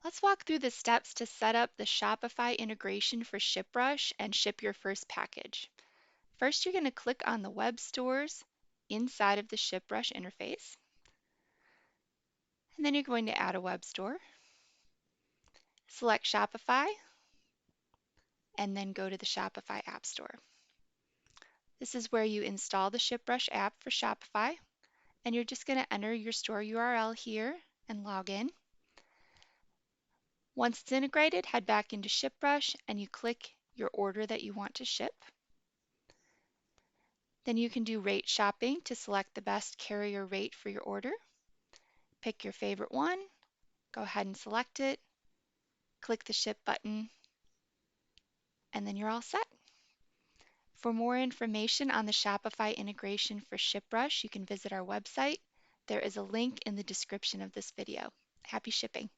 Let's walk through the steps to set up the Shopify integration for ShipRush and ship your first package. First, you're going to click on the web stores inside of the ShipRush interface, and then you're going to add a web store. Select Shopify, and then go to the Shopify App Store. This is where you install the ShipRush app for Shopify, and you're just going to enter your store URL here and log in. Once it's integrated, head back into ShipRush and you click your order that you want to ship. Then you can do rate shopping to select the best carrier rate for your order. Pick your favorite one, go ahead and select it, click the ship button, and then you're all set. For more information on the Shopify integration for ShipRush, you can visit our website. There is a link in the description of this video. Happy shipping!